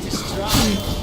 Just try.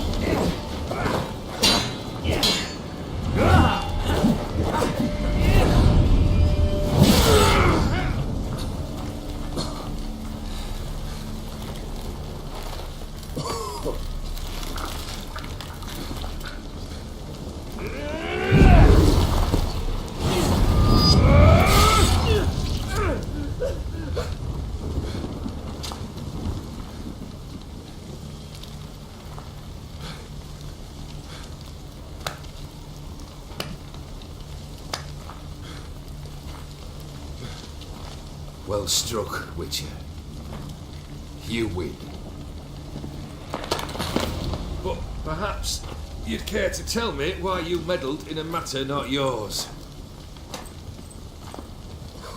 Well struck, Witcher. You win. But perhaps you'd care to tell me why you meddled in a matter not yours.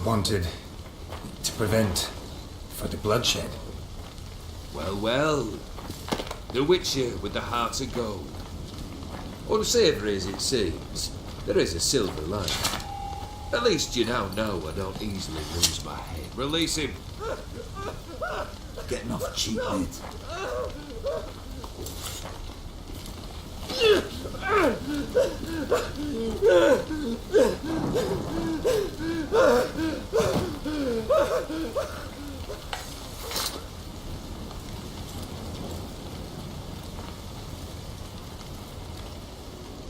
Wanted to prevent further bloodshed. Well, well. The Witcher with the heart of gold. Unsavoury as it seems, there is a silver lining. At least you now know I don't easily lose my head. Release him. Getting off cheap, mate.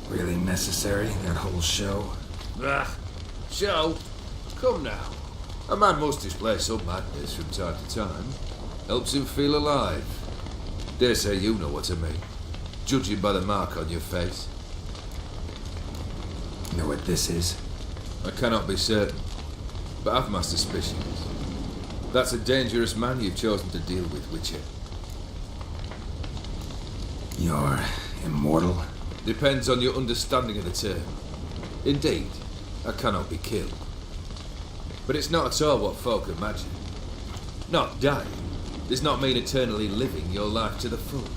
Really necessary, that whole show? Ah, show? Come now. A man must display some madness from time to time. Helps him feel alive. Dare say you know what I mean. Judging by the mark on your face. Know what this is? I cannot be certain, but I've my suspicions. That's a dangerous man you've chosen to deal with, Witcher. You're immortal? Depends on your understanding of the term. Indeed, I cannot be killed. But it's not at all what folk imagine. Not dying does not mean eternally living your life to the full.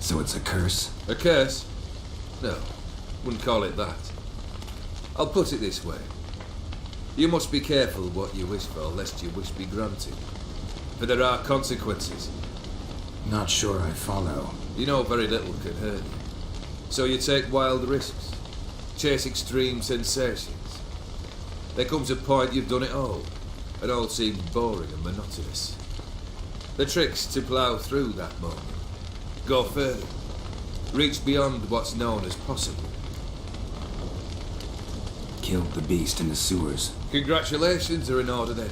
So it's a curse? A curse? No, wouldn't call it that. I'll put it this way. You must be careful what you wish for, lest your wish be granted. For there are consequences. Not sure I follow. You know very little can hurt you. So you take wild risks. Chase extreme sensations. There comes a point you've done it all, and all seems boring and monotonous. The trick's to plough through that moment. Go further. Reach beyond what's known as possible. Killed the beast in the sewers. Congratulations are in order then.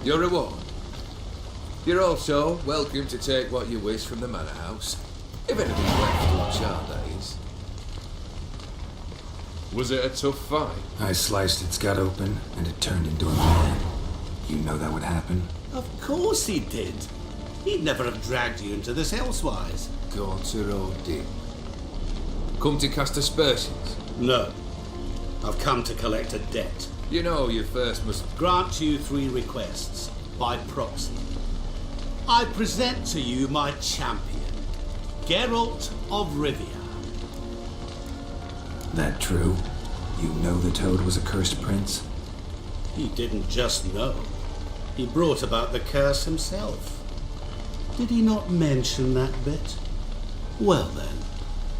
Your reward. You're also welcome to take what you wish from the manor house. If anything's left to enchant, that is. Was it a tough fight? I sliced its gut open, and it turned into a man. You know that would happen? Of course he did. He'd never have dragged you into this elsewise. Gaunter Odin. Come to cast aspersions? No. I've come to collect a debt. You know you first must... Grant you 3 requests, by proxy. I present to you my champion, Geralt of Rivia. That true? You know the Toad was a cursed prince? He didn't just know. He brought about the curse himself. Did he not mention that bit? Well then,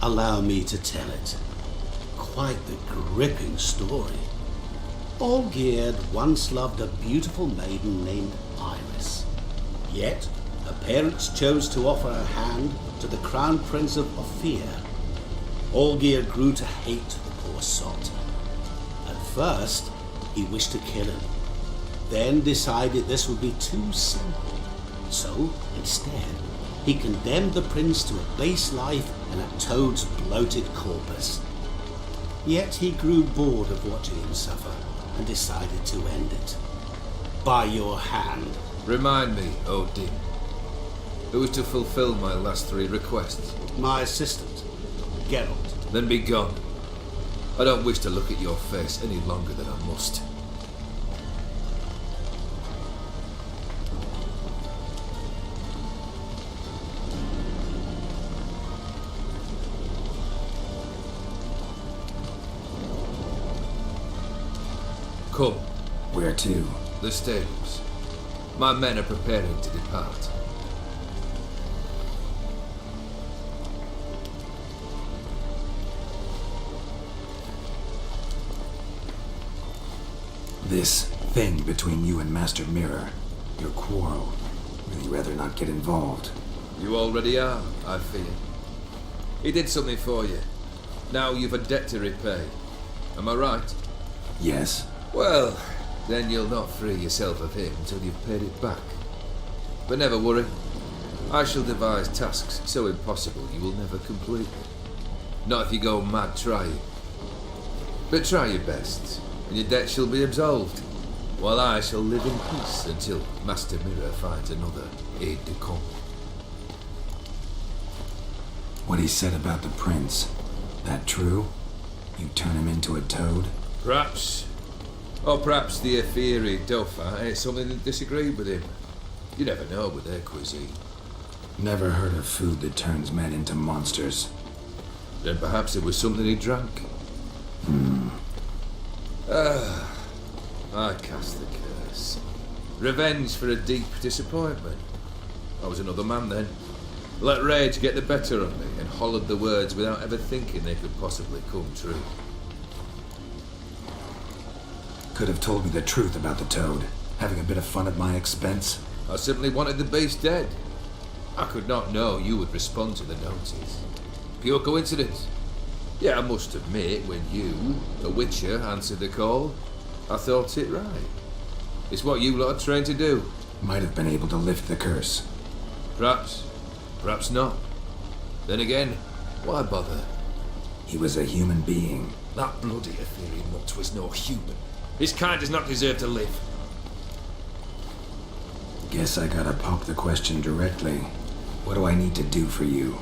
allow me to tell it. Quite the gripping story. Olgierd once loved a beautiful maiden named Iris. Yet, her parents chose to offer her hand to the Crown Prince of Ophir. Olgierd grew to hate the poor sot. At first, he wished to kill him, then decided this would be too simple. So, instead, he condemned the prince to a base life in a toad's bloated corpus. Yet he grew bored of watching him suffer and decided to end it. By your hand. Remind me, Odin. Who is to fulfill my last 3 requests? My assistant, Geralt. Then be gone. I don't wish to look at your face any longer than I must. Come. Where to? The stables. My men are preparing to depart. This thing between you and Master Mirror, your quarrel, really rather not get involved. You already are, I fear. He did something for you. Now you've a debt to repay. Am I right? Yes. Well, then you'll not free yourself of him until you've paid it back. But never worry. I shall devise tasks so impossible you will never complete them. Not if you go mad trying. But try your best, and your debt shall be absolved, while I shall live in peace until Master Mirror finds another aide-de-camp. What he said about the prince, that true? You turn him into a toad? Perhaps. Or perhaps the Ephiri Dauphin ate something that disagreed with him. You never know with their cuisine. Never heard of food that turns men into monsters. Then perhaps it was something he drank. I cast the curse. Revenge for a deep disappointment. I was another man then. Let rage get the better of me and hollered the words without ever thinking they could possibly come true. Could have told me the truth about the toad, having a bit of fun at my expense. I simply wanted the beast dead. I could not know you would respond to the notice. Pure coincidence. Yeah, I must admit, when you, a witcher, answered the call, I thought it right. It's what you lot are trained to do. Might have been able to lift the curse. Perhaps. Perhaps not. Then again, why bother? He was a human being. That bloody Ethereal nut was no human. His kind does not deserve to live. Guess I gotta pop the question directly. What do I need to do for you?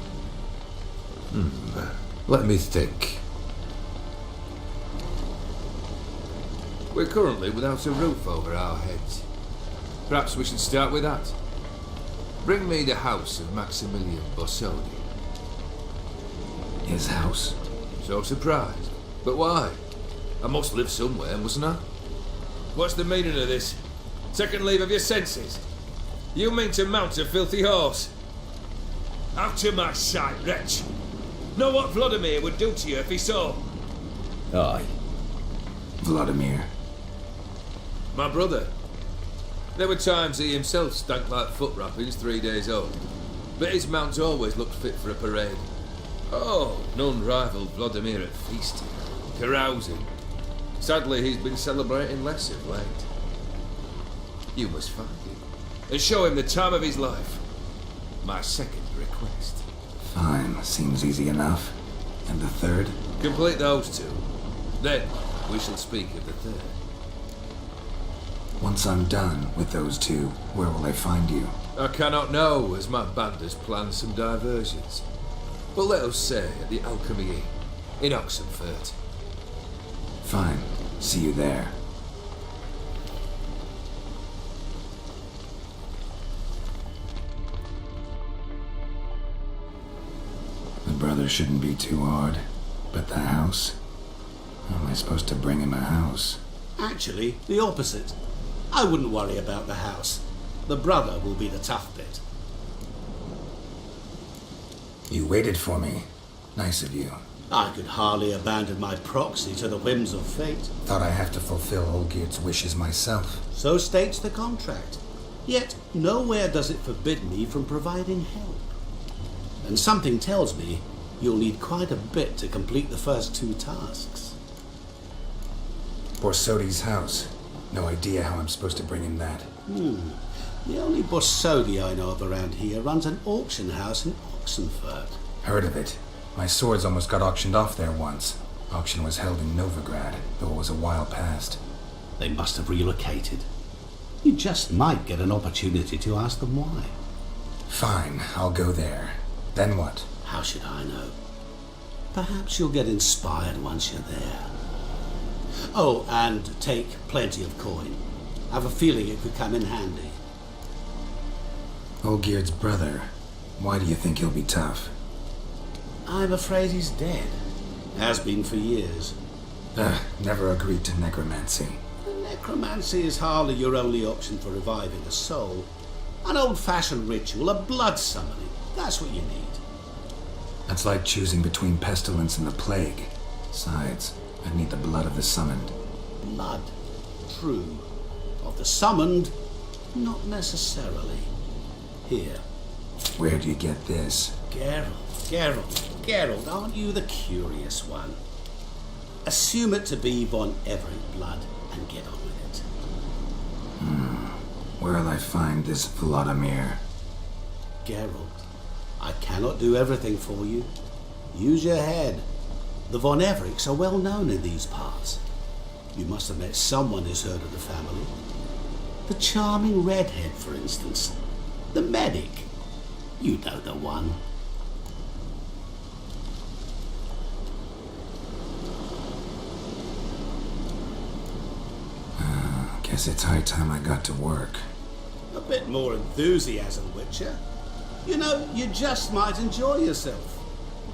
Let me think. We're currently without a roof over our heads. Perhaps we should start with that. Bring me the house of Maximilian Bossodi. His house? So surprised. But why? I must live somewhere, mustn't I? What's the meaning of this? Second leave of your senses? You mean to mount a filthy horse? Out of my sight, wretch! Know what Vladimir would do to you if he saw? Aye. Vladimir. My brother. There were times he himself stank like foot wrappings 3 days old, but his mount always looked fit for a parade. Oh, none rivaled Vladimir at feasting, carousing. Sadly, he's been celebrating less of late. You must find him and show him the time of his life. My second request. Fine, seems easy enough. And the third? Complete those two. Then we shall speak of the third. Once I'm done with those two, where will I find you? I cannot know, as my band has planned some diversions. But let us say at the Alchemy Inn, in Oxenfurt. Fine. See you there. The brother shouldn't be too hard. But the house? How am I supposed to bring him a house? Actually, the opposite. I wouldn't worry about the house. The brother will be the tough bit. You waited for me. Nice of you. I could hardly abandon my proxy to the whims of fate. Thought I have to fulfill Olgierd's wishes myself. So states the contract. Yet nowhere does it forbid me from providing help. And something tells me you'll need quite a bit to complete the first 2 tasks. Borsodi's house. No idea how I'm supposed to bring him that. The only Borsodi I know of around here runs an auction house in Oxenfurt. Heard of it. My swords almost got auctioned off there once. Auction was held in Novigrad, though it was a while past. They must have relocated. You just might get an opportunity to ask them why. Fine, I'll go there. Then what? How should I know? Perhaps you'll get inspired once you're there. Oh, and take plenty of coin. I have a feeling it could come in handy. Olgierd's brother. Why do you think he'll be tough? I'm afraid he's dead. Has been for years. Never agreed to necromancy. Necromancy is hardly your only option for reviving a soul. An old-fashioned ritual, a blood summoning. That's what you need. That's like choosing between pestilence and the plague. Besides, I'd need the blood of the summoned. Blood. true. Of the summoned, not necessarily. Here. Where'd you get this? Geralt, aren't you the curious one? Assume it to be von Everec blood and get on with it. Where'll I find this Vladimir? Geralt, I cannot do everything for you. Use your head. The von Everecs are well known in these parts. You must have met someone who's heard of the family. The charming redhead, for instance. The medic. You know the one. Guess it's high time I got to work. A bit more enthusiasm, Witcher. You know, you just might enjoy yourself.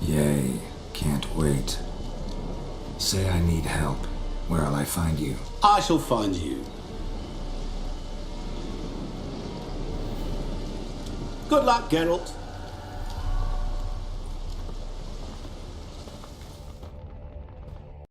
Yay, can't wait. Say I need help. Where'll I find you? I shall find you. Good luck, Geralt.